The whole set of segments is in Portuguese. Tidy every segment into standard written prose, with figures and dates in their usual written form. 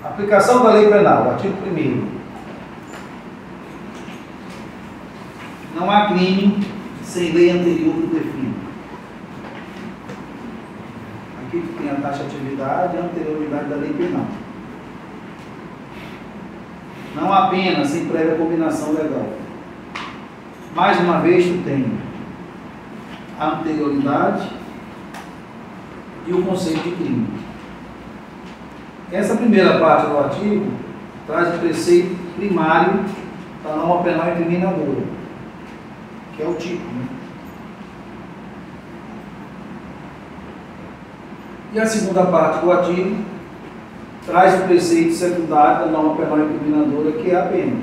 Aplicação da lei penal, artigo 1º. Não há crime sem lei anterior que o defina. Aqui tem a taxatividade e a anterioridade da lei penal. Não há pena sem prévia combinação legal. Mais uma vez, tu tem a anterioridade e o conceito de crime. Essa primeira parte do artigo traz o preceito primário da norma penal incriminadora, que é o tipo, né? E a segunda parte do artigo traz o preceito secundário da norma penal incriminadora, que é a pena.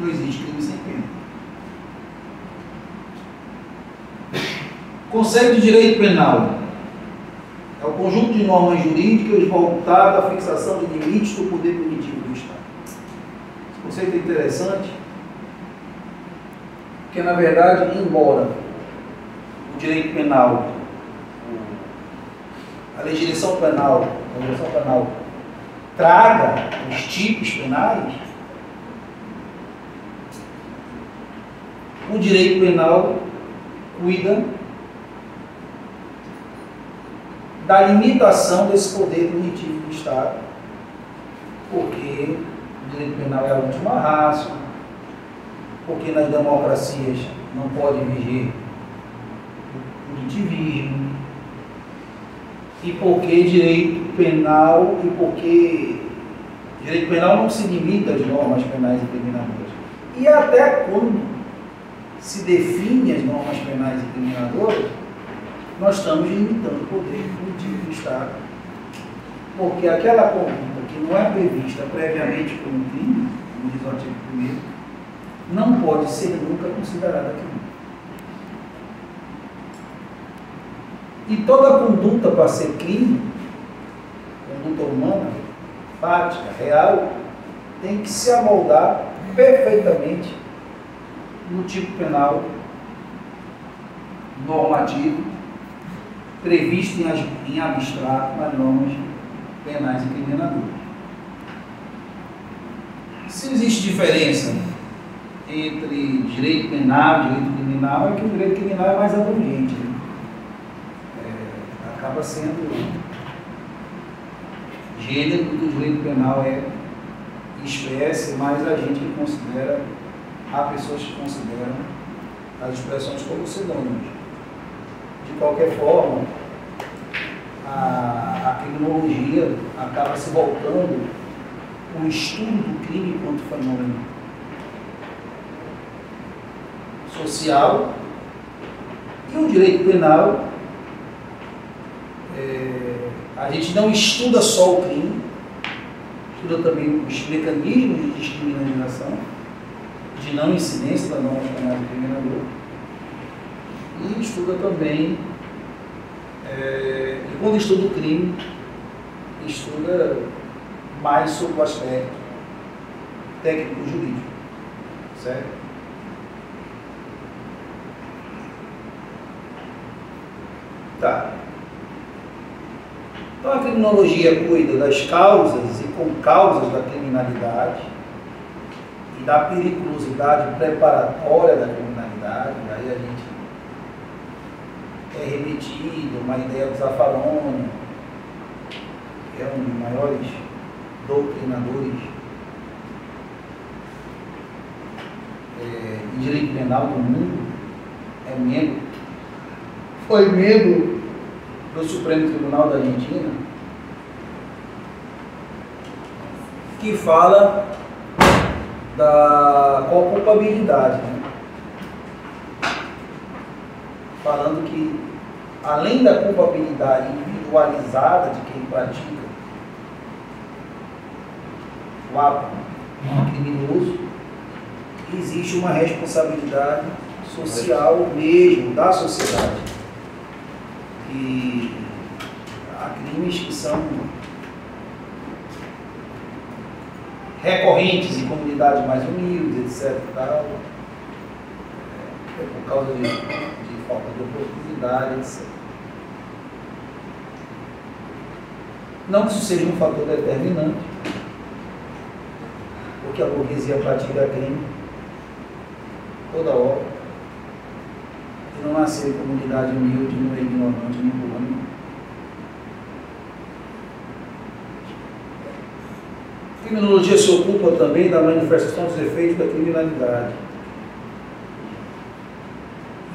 Não existe crime sem pena. Conceito de direito penal é o conjunto de normas jurídicas voltado à fixação de limites do poder punitivo do Estado. Esse conceito é interessante, porque, na verdade, embora o direito penal, a legislação penal traga os tipos penais, o direito penal cuida da limitação desse poder punitivo do Estado, porque o direito penal é a última ratio, porque nas democracias não pode viger o punitivismo, e porque direito penal não se limita às normas penais incriminadoras. E até quando se define as normas penais incriminadoras, nós estamos limitando o poder punitivo do Estado, porque aquela conduta que não é prevista previamente como crime, como diz o artigo 1º, não pode ser nunca considerada crime. E toda conduta para ser crime, conduta humana, fática, real, tem que se amoldar perfeitamente no tipo penal normativo previsto em abstrato nas normas penais incriminadoras. Se existe diferença entre direito penal e direito criminal, é que o direito criminal é mais abrangente, né? Acaba sendo gênero, porque o direito penal é espécie, mas a gente considera, há pessoas que consideram as expressões como sinônimos. De qualquer forma, a criminologia acaba se voltando para o estudo do crime enquanto fenômeno social, e o direito penal, a gente não estuda só o crime, estuda também os mecanismos de discriminação, de não incidência da norma penal incriminadora, e estuda também, e quando estuda o crime, estuda mais sobre o aspecto técnico-jurídico, certo? Tá. Então a criminologia cuida das causas e concausas da criminalidade e da periculosidade preparatória da criminalidade. Aí a gente é remetido a uma ideia do Zaffaroni, que é um dos maiores doutrinadores de direito penal do mundo, foi membro do Supremo Tribunal da Argentina, que fala da culpabilidade, né? Falando que, além da culpabilidade individualizada de quem pratica o ato criminoso, existe uma responsabilidade social mesmo, da sociedade. E há crimes que são recorrentes em comunidades mais humildes, etc. Tal, por causa de falta de oportunidade, etc. Não que isso seja um fator determinante, porque a burguesia pratica crime toda hora, e não nasceu em comunidade humilde, não é ignorante, nem burro nenhum. A criminologia se ocupa também da manifestação dos efeitos da criminalidade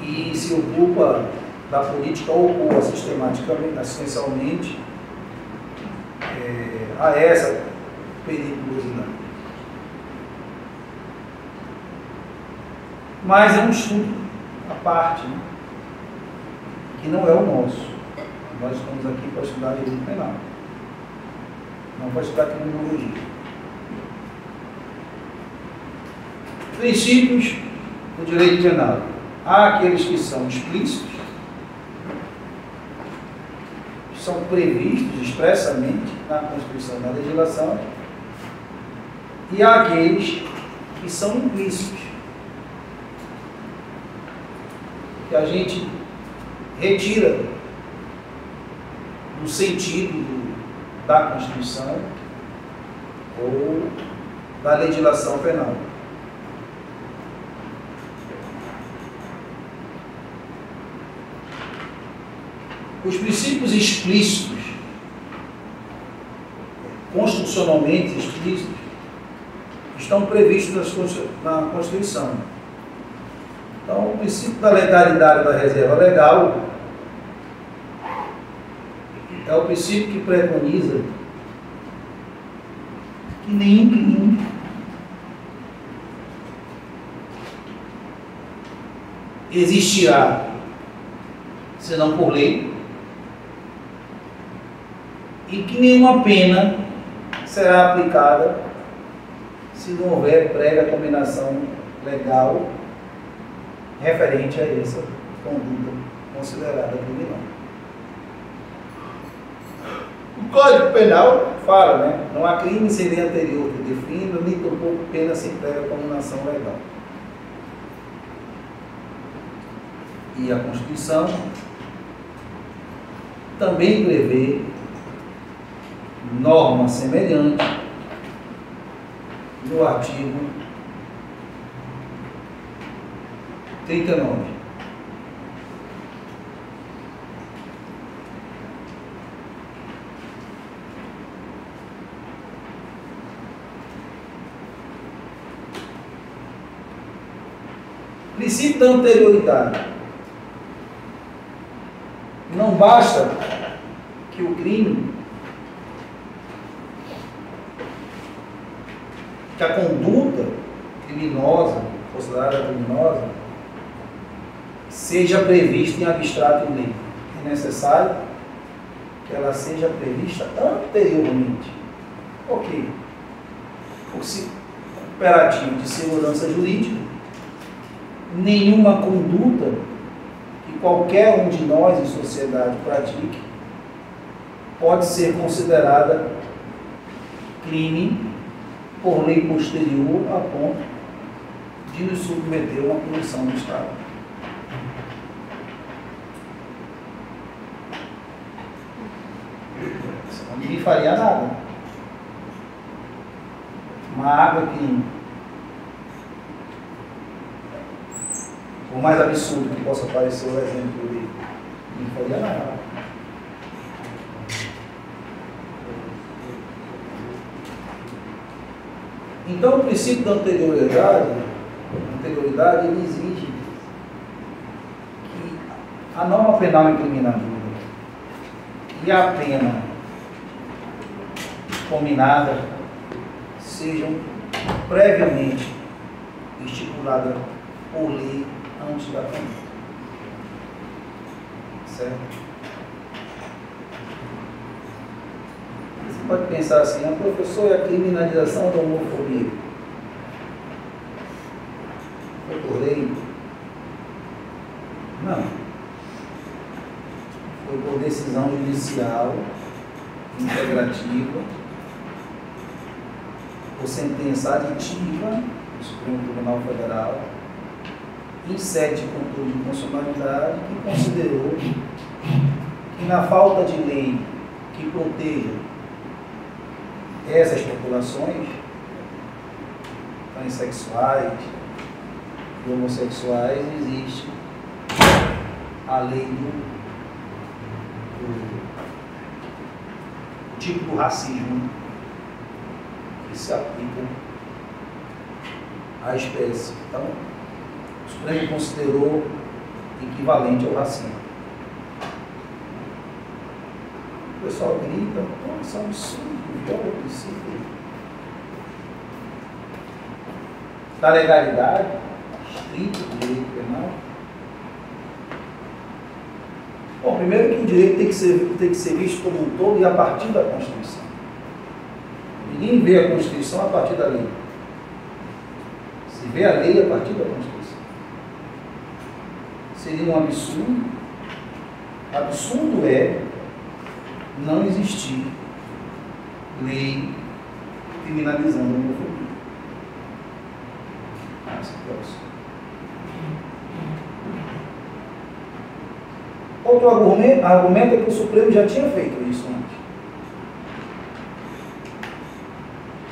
e se ocupa da política oposta sistematicamente, assistencialmente, a essa periculosidade. Mas é um estudo à parte, né? Que não é o nosso. Nós estamos aqui para estudar direito penal, não para estudar criminologia. Princípios do direito penal. Há aqueles que são explícitos, que são previstos expressamente na Constituição e na legislação, e há aqueles que são implícitos, que a gente retira do sentido da Constituição ou da legislação penal. Os princípios explícitos, constitucionalmente explícitos, estão previstos na Constituição. Então, o princípio da legalidade da reserva legal é o princípio que preconiza que nenhum crime existirá senão por lei, e que nenhuma pena será aplicada se não houver prévia combinação legal referente a essa conduta considerada criminosa. O Código Penal fala, né? Não há crime sem lei anterior que defina, nem tampouco pena sem prévia combinação legal. E a Constituição também prevê norma semelhante no artigo 39. Princípio da anterioridade. Não basta que o crime, que a conduta criminosa, considerada criminosa, seja prevista em abstrato em lei. É necessário que ela seja prevista anteriormente. Ok. O imperativo de segurança jurídica, nenhuma conduta que qualquer um de nós em sociedade pratique pode ser considerada crime por lei posterior a ponto de nos submeter a uma punição do Estado. Senão ninguém faria nada. Uma água que, por mais absurdo que possa parecer o exemplo dele, não faria nada. Então, o princípio da anterioridade ele exige que a norma penal incriminadora e a pena combinada sejam previamente estipuladas por lei antes da pena. Certo? Você pode pensar assim, professor, é a criminalização da homofobia. Foi por lei? Não. Foi por decisão judicial, integrativa, por sentença aditiva do Supremo Tribunal Federal, em sede de controle de constitucionalidade, que considerou que na falta de lei que proteja essas populações, transexuais e homossexuais, existe a lei do tipo do racismo que se aplica à espécie. Então, o Supremo considerou equivalente ao racismo. O pessoal grita, isso é um absurdo, viola o princípio da legalidade estrita do direito penal. Bom, primeiro que o direito tem que ser visto como um todo e a partir da Constituição. Ninguém vê a Constituição a partir da lei. Se vê a lei a partir da Constituição. Seria um absurdo. Absurdo é não existir lei criminalizando a homofobia. Outro argumento é que o Supremo já tinha feito isso antes.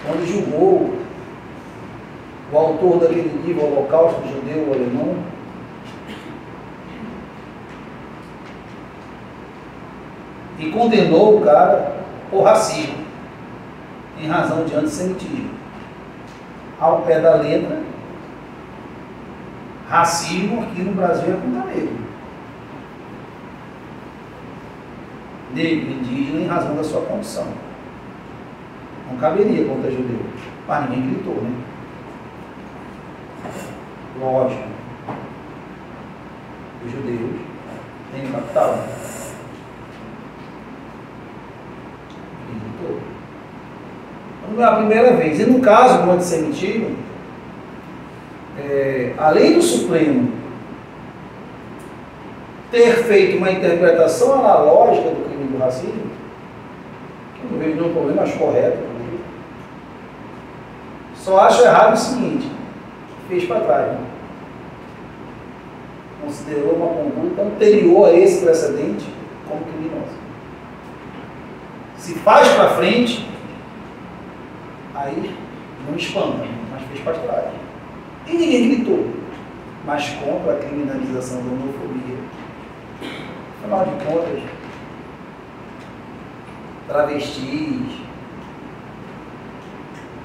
Quando julgou o autor daquele livro Holocausto Judeu Alemão, e condenou o cara por racismo, em razão de antissemitismo. Ao pé da letra, racismo aqui no Brasil é contra negro. Negro, indígena, em razão da sua condição. Não caberia contra judeu. Mas ninguém gritou, né? Lógico. Os judeus têm o capital. Não é a primeira vez. E no caso do antissemitismo, além do Supremo ter feito uma interpretação analógica do crime do racismo, que eu não vejo nenhum problema, acho correto, só acho errado o seguinte: fez para trás, né? Considerou uma conduta anterior a esse precedente como criminosa. Se faz para frente, aí não espanta, mas fez para trás. E ninguém gritou, mas contra a criminalização da homofobia. Afinal de contas, travestis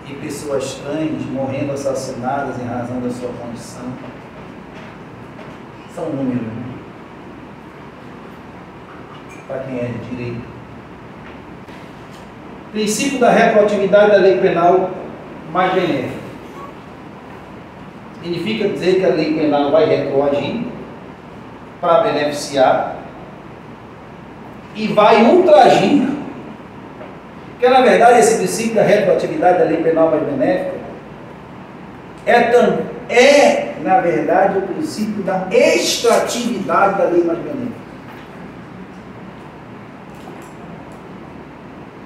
e pessoas trans morrendo assassinadas em razão da sua condição são números, né? Para quem é de direito. Princípio da retroatividade da lei penal mais benéfica. Significa dizer que a lei penal vai retroagir para beneficiar e vai ultragir. Porque, na verdade, esse princípio da retroatividade da lei penal mais benéfica é, na verdade, o princípio da extratividade da lei mais benéfica.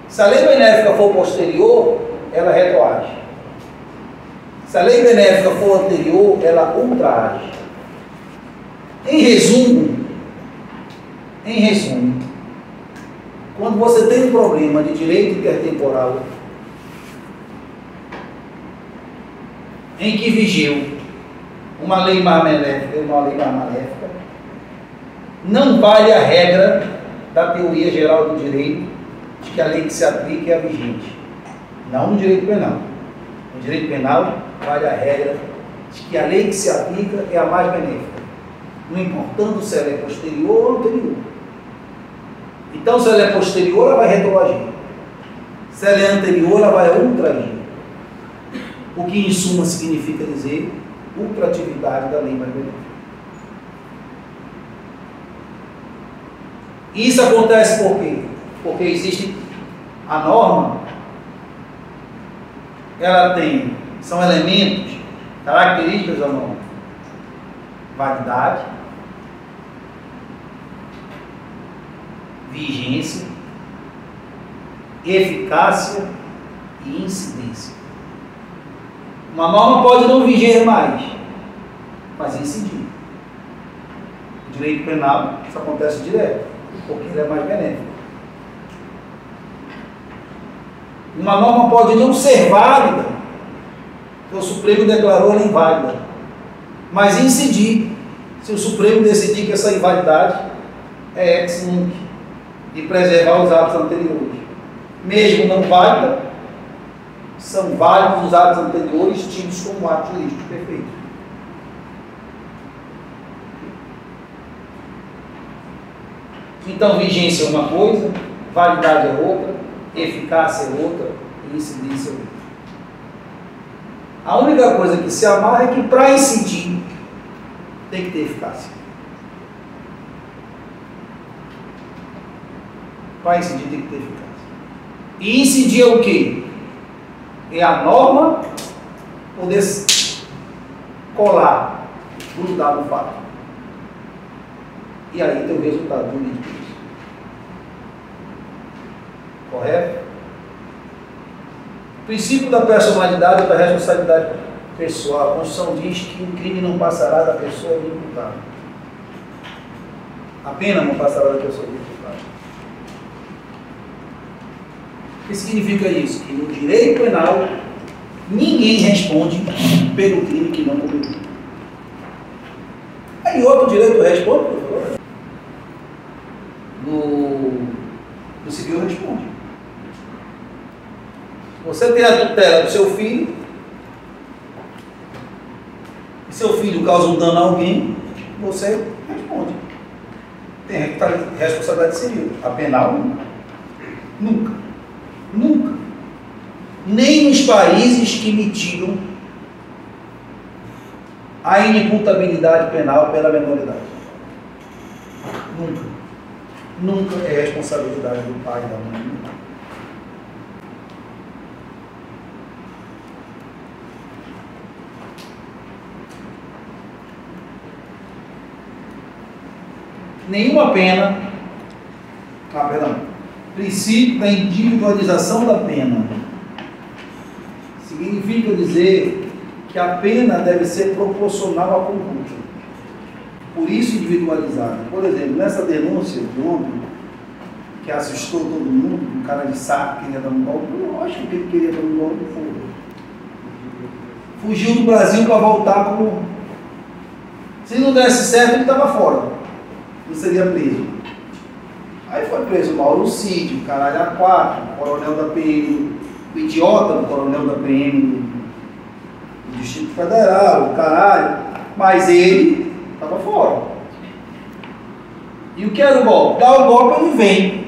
Se a lei benéfica for posterior, ela retroage. Se a lei benéfica for anterior, ela ultraage. Em resumo, quando você tem um problema de direito intertemporal em que vigiu uma lei mais benéfica e uma lei mais maléfica, não vale a regra da teoria geral do direito de que a lei que se aplica é a vigente. Não no direito penal. No direito penal, vale a regra de que a lei que se aplica é a mais benéfica, não importando se ela é posterior ou anterior. Então, se ela é posterior, ela vai retroagir. Se ela é anterior, ela vai ultragir. O que, em suma, significa dizer ultratividade da lei mais benéfica. Isso acontece por quê? Porque existe a norma, são elementos, características da norma: validade, vigência, eficácia e incidência. Uma norma pode não viger mais, mas incidir. No direito penal, isso acontece direto, porque ele é mais benéfico. Uma norma pode não ser válida, porque o Supremo declarou ela inválida, mas incidir, se o Supremo decidir que essa invalidade é ex nunc, de preservar os atos anteriores. Mesmo não válida, são válidos os atos anteriores tidos como atos jurídicos perfeitos. Então, vigência é uma coisa, validade é outra, eficácia é outra e incidência é outra. A única coisa que se amarra é que para incidir tem que ter eficácia. Para incidir tem que ter eficácia. E incidir é o quê? É a norma poder colar, grudar no fato. E aí tem o resultado jurídico disso. Correto? O princípio da personalidade e da responsabilidade pessoal. A Constituição diz que o crime não passará da pessoa imputada. A pena não passará da pessoa imputada. O que significa isso? Que no direito penal ninguém responde pelo crime que não cometeu. Aí outro direito responde, professor? No civil responde. Você tem a tutela do seu filho, e seu filho causa um dano a alguém, você responde. Tem responsabilidade civil. A penal, nunca. Nunca. Nem nos países que mitigam a inimputabilidade penal pela menoridade. Nunca. Nunca é responsabilidade do pai e da mãe. Nenhuma pena, princípio da individualização da pena. Significa dizer que a pena deve ser proporcional à conduta. Por isso individualizada. Por exemplo, nessa denúncia de ontem, que assustou todo mundo, um cara de saco queria dar um golpe, eu acho que ele queria dar um golpe, fugiu do Brasil para voltar como... Se não desse certo, ele estava fora. Não seria preso. Aí foi preso o Mauro Cid, o caralho A4, o coronel da PM, o idiota do coronel da PM do Distrito Federal, o caralho. Mas ele estava fora. E o que era o golpe? Dá o golpe, ele vem.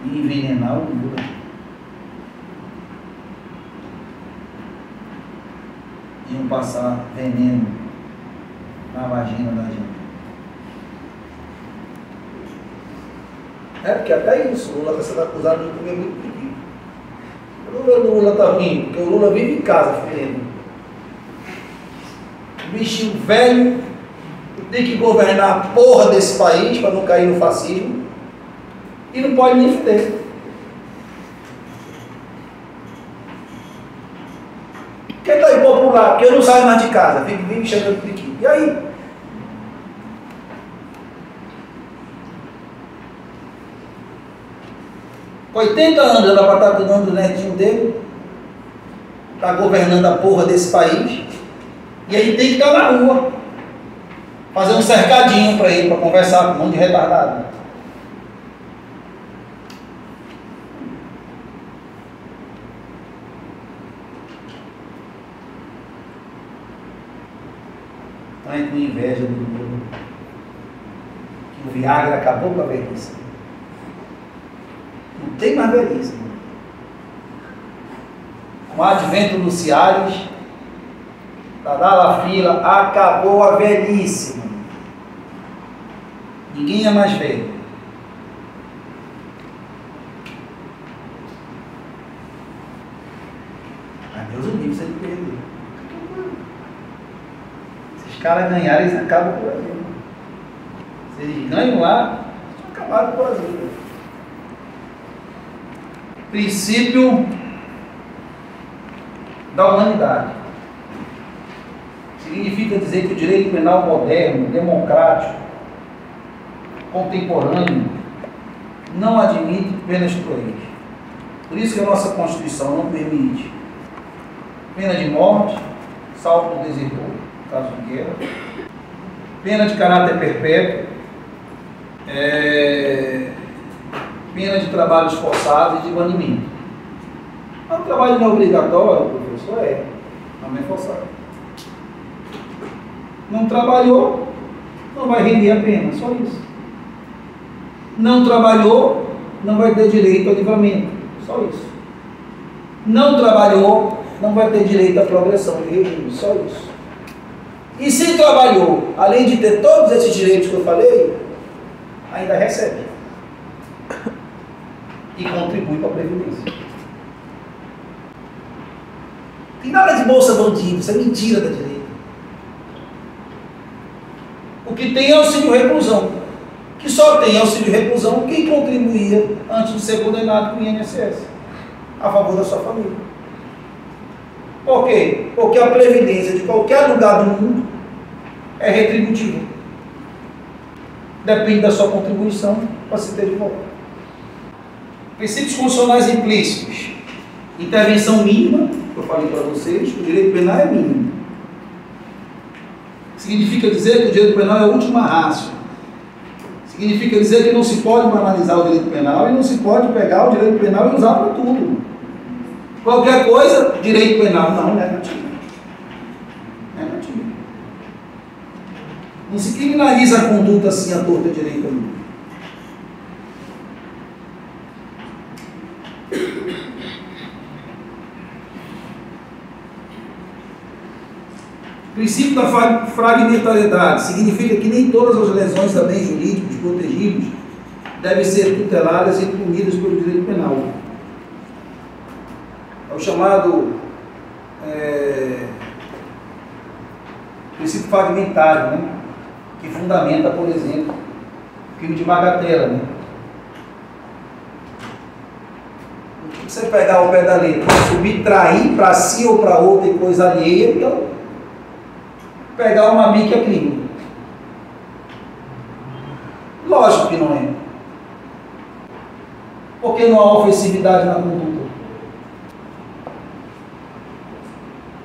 E envenenar o Lula. Iam passar veneno na vagina da gente. É porque até isso, o Lula está sendo acusado de comer muito pedido. O Lula está ruim, porque o Lula vive em casa fedendo. O bichinho velho tem que governar a porra desse país para não cair no fascismo e não pode nem feder. Quem está impopular? Porque eu não saio mais de casa, fico me chamando de aqui. E aí? Com 80 anos ela vai estar cuidando do netinho dele, está governando a porra desse país, e ele tem que estar na rua, fazer um cercadinho para ele, para conversar com um monte de retardado. Ai, com inveja do Lula. Que o Viagra acabou com a velhice. Não tem mais velhice. Com o advento do Ciares, da Dalla Fila, acabou a velhice. Ninguém é mais velho. Mas Deus o livre se ele perder. Se os caras ganharem, eles acabam com o Brasil. Se eles ganham lá, acabaram com o Brasil. Princípio da humanidade. Significa dizer que o direito penal moderno, democrático, contemporâneo não admite penas cruéis. Por isso que a nossa Constituição não permite pena de morte, salvo do desertor, caso de guerra, pena de caráter perpétuo, pena de trabalhos forçados e de banimento. Mas o trabalho não é obrigatório, professor, não é forçado. Não trabalhou, não vai render a pena, só isso. Não trabalhou, não vai ter direito ao livramento, só isso. Não trabalhou, não vai ter direito à progressão de regime, só isso. E se trabalhou, além de ter todos esses direitos que eu falei, ainda recebe. E contribui para a Previdência. Tem nada de bolsa bandido, isso é mentira da direita. O que tem é auxílio reclusão, que só tem auxílio reclusão quem contribuía antes de ser condenado com o INSS, a favor da sua família. Por quê? Porque a Previdência de qualquer lugar do mundo é retributiva. Depende da sua contribuição para se ter de volta. Princípios constitucionais implícitos. Intervenção mínima, que eu falei para vocês, o direito penal é mínimo. Significa dizer que o direito penal é a última ratio. Significa dizer que não se pode banalizar o direito penal e não se pode pegar o direito penal e usar para tudo. Qualquer coisa, direito penal. Não, negativo. Negativo. Não se criminaliza a conduta assim, a torta direita. O princípio da fragmentariedade significa que nem todas as lesões a bens jurídicos protegidos devem ser tuteladas e punidas pelo direito penal. É o chamado princípio fragmentário, né? Que fundamenta, por exemplo, o crime de bagatela. Né? Você pegar o pé da letra, subtrair para si ou para outra e coisa alheia, então pegar uma bica é crime. Lógico que não é. Porque não há ofensividade na conduta.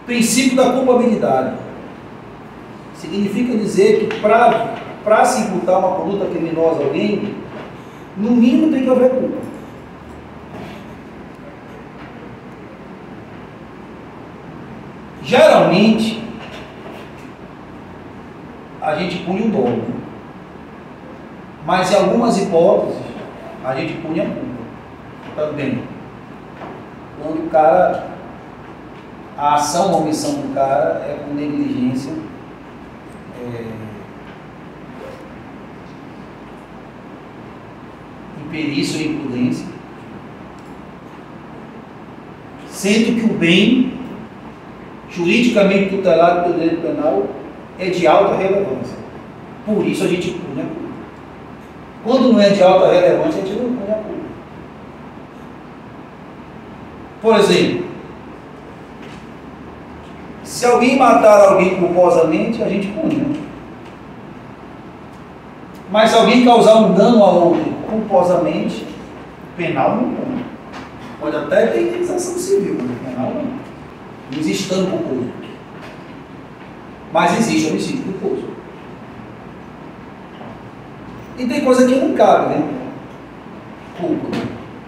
Princípio da culpabilidade. Significa dizer que para se imputar uma conduta criminosa a alguém, no mínimo tem que haver culpa. Geralmente, a gente pune o dolo. Mas em algumas hipóteses, a gente pune a culpa também. Quando o cara, a ação ou omissão do cara é com negligência, imperícia ou imprudência, sendo que o bem juridicamente tutelado pelo direito penal é de alta relevância. Por isso a gente pune a culpa. Quando não é de alta relevância, a gente não pune a culpa. Por exemplo, se alguém matar alguém culposamente, a gente pune. Né? Mas se alguém causar um dano a outro culposamente, penal não pune. Pode até ter indenização civil, mas penal não. Não existe dano culposo. Mas existe homicídio culposo. E tem coisa que não cabe, né? Culpa.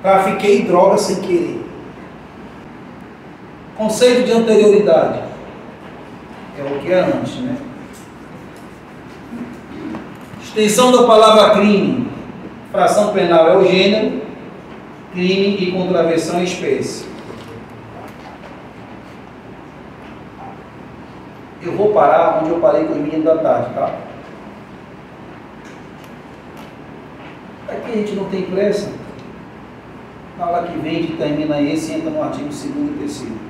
Trafiquei droga sem querer. Conceito de anterioridade. É o que é antes, né? Extensão da palavra crime. Fração penal é o gênero. Crime e contravenção é espécie. Eu vou parar onde eu parei com os meninos da tarde, tá? Aqui a gente não tem pressa. Na aula que vem, a gente termina esse e entra no artigo 2º e 3º.